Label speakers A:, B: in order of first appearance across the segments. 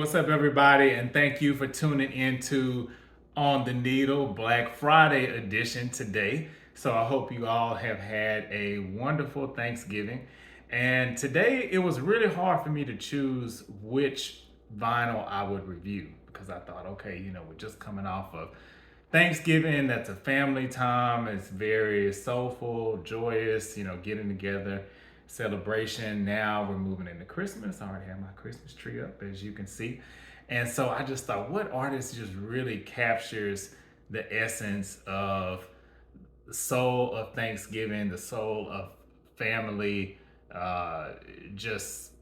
A: what's up, everybody? And thank you for tuning into On the Needle Black Friday edition today. So, I hope you all have had a wonderful Thanksgiving. And today it was really hard for me to choose which vinyl I would review because I thought, okay, we're just coming off of Thanksgiving. That's a family time. It's very soulful, joyous, getting together, celebration. Now we're moving into Christmas. I already have my Christmas tree up, as you can see. And so I just thought, what artist just really captures the essence of the soul of Thanksgiving, the soul of family, just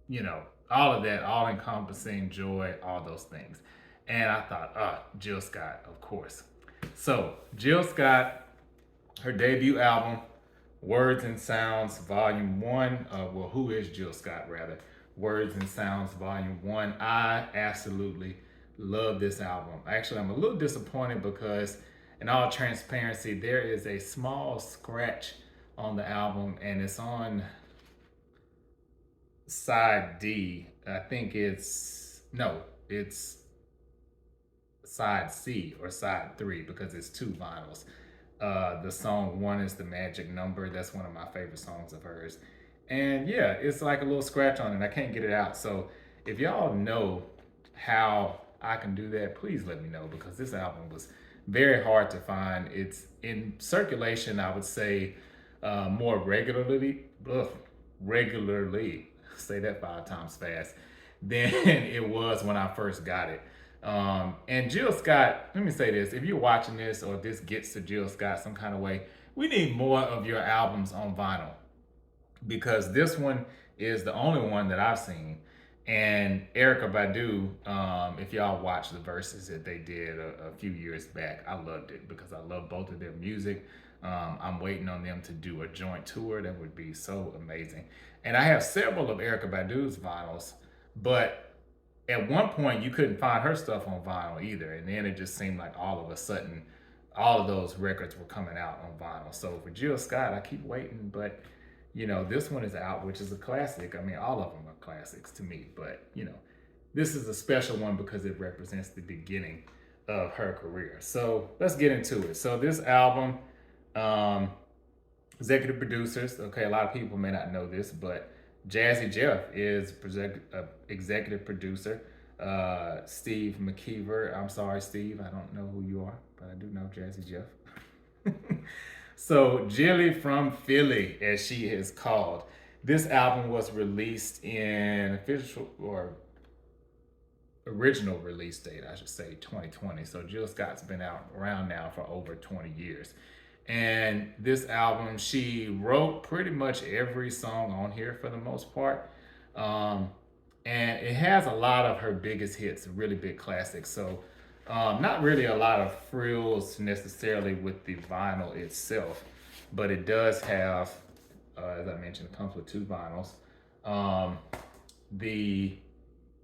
A: you know, all of that, all encompassing joy, all those things. And I thought, Jill Scott, of course. So, Jill Scott, her debut album, Words and Sounds, Volume 1. Who is Jill Scott, rather? Words and Sounds, Volume 1. I absolutely love this album. Actually, I'm a little disappointed because, in all transparency, there is a small scratch on the album, and it's on side D. I think it's side C or side 3 because it's two vinyls. The song one is The Magic Number. That's one of my favorite songs of hers. And yeah, it's like a little scratch on it. I can't get it out. So if y'all know how I can do that, please let me know because this album was very hard to find. It's in circulation, I would say, more regularly, say that 5 times fast, than it was when I first got it. And Jill Scott, let me say this: if you're watching this or this gets to Jill Scott some kind of way, we need more of your albums on vinyl because this one is the only one that I've seen. And Erykah Badu, if y'all watch the verses that they did a few years back, I loved it because I love both of their music. I'm waiting on them to do a joint tour. That would be so amazing. And I have several of Erykah Badu's vinyls, but at one point you couldn't find her stuff on vinyl either. And then it just seemed like all of a sudden, all of those records were coming out on vinyl. So for Jill Scott, I keep waiting, but this one is out, which is a classic. I mean, all of them are classics to me, but this is a special one because it represents the beginning of her career. So let's get into it. So this album, um, executive producers. Okay, a lot of people may not know this, but Jazzy Jeff is executive producer. Steve McKeever. I'm sorry, Steve. I don't know who you are, but I do know Jazzy Jeff. So Jilly from Philly, as she is called. This album was released in official or original release date, I should say, 2020. So Jill Scott's been out around now for over 20 years. And this album, she wrote pretty much every song on here for the most part. Um, and it has a lot of her biggest hits, really big classics. So, not really a lot of frills necessarily with the vinyl itself, but it does have, as I mentioned, it comes with two vinyls. Um, the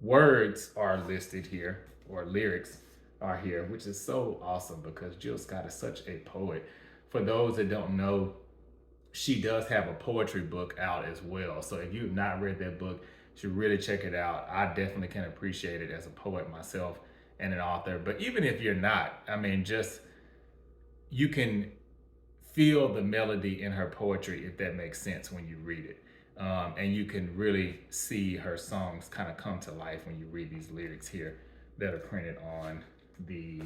A: words are listed here, or lyrics are here, which is so awesome because Jill Scott is such a poet. For those that don't know, she does have a poetry book out as well. So if you've not read that book, you should really check it out. I definitely can appreciate it as a poet myself and an author. But even if you're not, I mean, just you can feel the melody in her poetry if that makes sense when you read it. And you can really see her songs kind of come to life when you read these lyrics here that are printed on the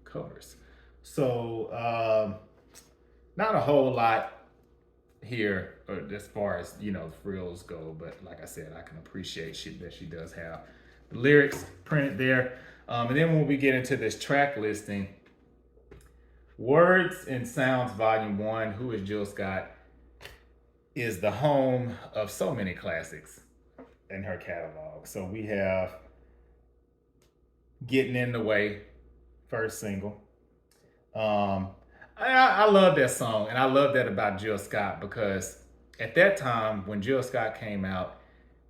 A: covers. So, not a whole lot here as far as frills go, but like I said, I can appreciate that she does have the lyrics printed there. And then when we get into this track listing, Words and Sounds Volume 1, Who is Jill Scott, is the home of so many classics in her catalog. So we have Getting in the Way, first single. I love that song, and I love that about Jill Scott because at that time when Jill Scott came out,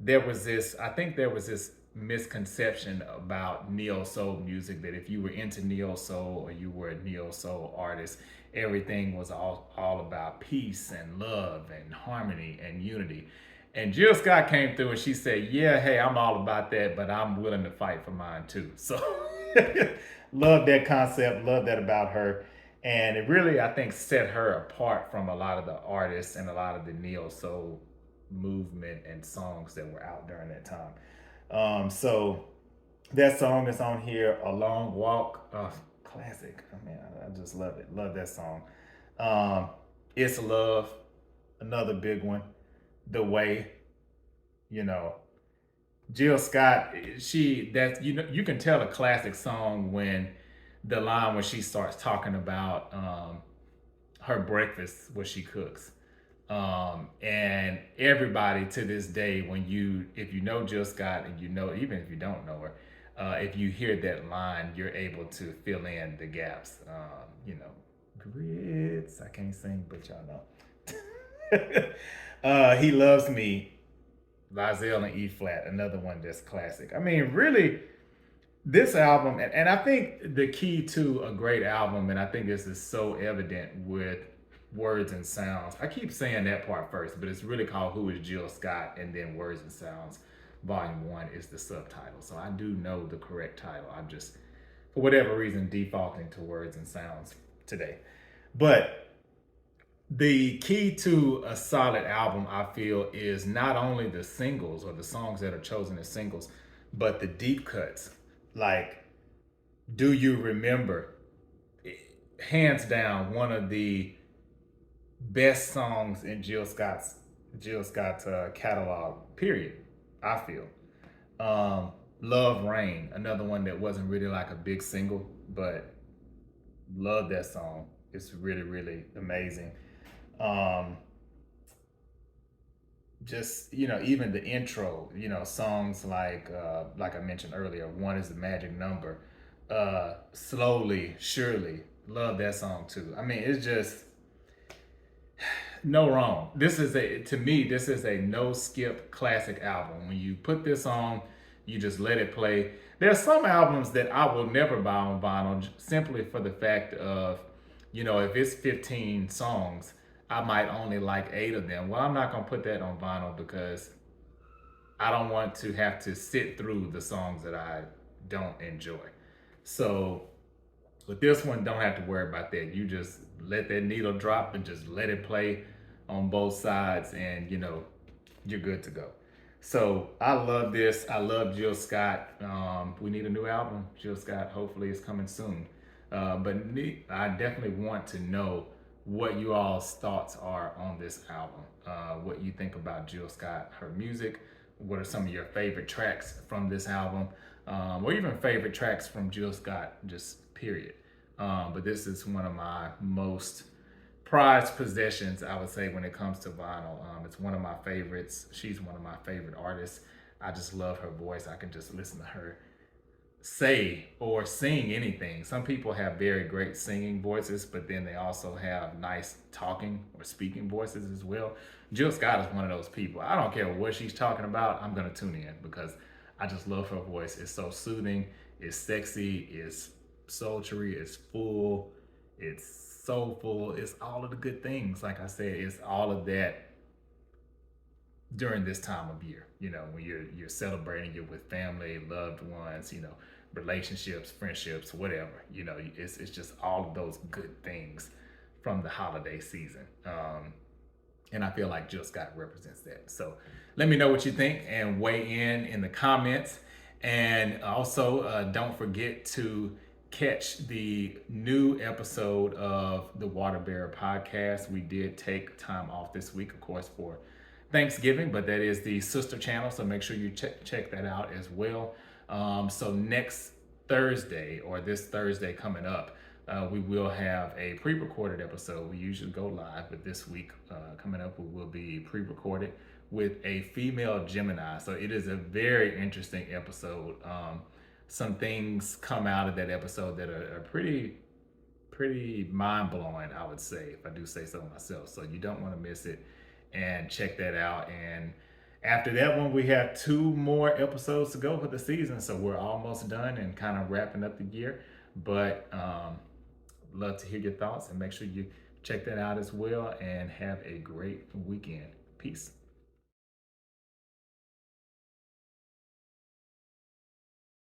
A: I think there was this misconception about neo soul music that if you were into neo soul or you were a neo soul artist, everything was all about peace and love and harmony and unity. And Jill Scott came through and she said, "Yeah, hey, I'm all about that, but I'm willing to fight for mine too." So love that concept, love that about her. And it really, I think, set her apart from a lot of the artists and a lot of the neo soul movement and songs that were out during that time. So that song is on here, "A Long Walk." Classic. I mean, I just love it. Love that song. Um, "It's Love," another big one. "The Way," you know. Jill Scott, she that you know you can tell a classic song when the line when she starts talking about her breakfast, what she cooks. And everybody to this day, when you if you know Jill Scott and you know even if you don't know her, if you hear that line, you're able to fill in the gaps. You know, grits. I can't sing, but y'all know. "He Loves Me," Lizelle and E flat, another one that's classic. I mean, really, this album, and I think the key to a great album, and I think this is so evident with Words and Sounds. I keep saying that part first, but it's really called "Who Is Jill Scott?" and then Words and Sounds, Volume 1 is the subtitle. So I do know the correct title. I'm just, for whatever reason, defaulting to Words and Sounds today. But the key to a solid album, I feel, is not only the singles or the songs that are chosen as singles, but the deep cuts. Like, "Do You Remember?" Hands down, one of the best songs in Jill Scott's catalog. Period. I feel. "Love Rain," another one that wasn't really like a big single, but love that song. It's really, really amazing. Um, just even the intro, songs like I mentioned earlier, "One Is the Magic Number," "Slowly Surely," love that song too. I mean, it's just no wrong. This is a no skip classic album. When you put this on, you just let it play. There's some albums that I will never buy on vinyl simply for the fact of, if it's 15 songs, I might only like 8 of them. Well, I'm not going to put that on vinyl because I don't want to have to sit through the songs that I don't enjoy. So with this one, don't have to worry about that. You just let that needle drop and just let it play on both sides, and you're good to go. So I love this. I love Jill Scott. We need a new album, Jill Scott. Hopefully, it's coming soon. But I definitely want to know what you all's thoughts are on this album. What you think about Jill Scott, her music. What are some of your favorite tracks from this album, or even favorite tracks from Jill Scott, just period. But this is one of my most prized possessions, I would say, when it comes to vinyl. It's one of my favorites. She's one of my favorite artists. I just love her voice. I can just listen to her say or sing anything. Some people have very great singing voices, but then they also have nice talking or speaking voices as well. Jill Scott is one of those people. I don't care what she's talking about, I'm going to tune in because I just love her voice. It's so soothing, it's sexy, it's sultry, it's full, it's soulful, it's all of the good things. Like I said, it's all of that during this time of year, when you're celebrating, you're with family, loved ones, relationships, friendships, whatever. It's just all of those good things from the holiday season. And I feel like Jill Scott represents that. So let me know what you think and weigh in the comments. And also, don't forget to catch the new episode of the Water Bearer podcast. We did take time off this week, of course, for Thanksgiving, but that is the sister channel, so make sure you check that out as well. So next Thursday, or this Thursday coming up, we will have a pre-recorded episode. We usually go live, but this week coming up, we will be pre-recorded with a female Gemini. So it is a very interesting episode. Some things come out of that episode that are pretty mind-blowing, I would say, if I do say so myself. So you don't want to miss it, and check that out. And after that one, we have 2 more episodes to go for the season, so we're almost done and kind of wrapping up the year. But love to hear your thoughts, and make sure you check that out as well, and have a great weekend. Peace.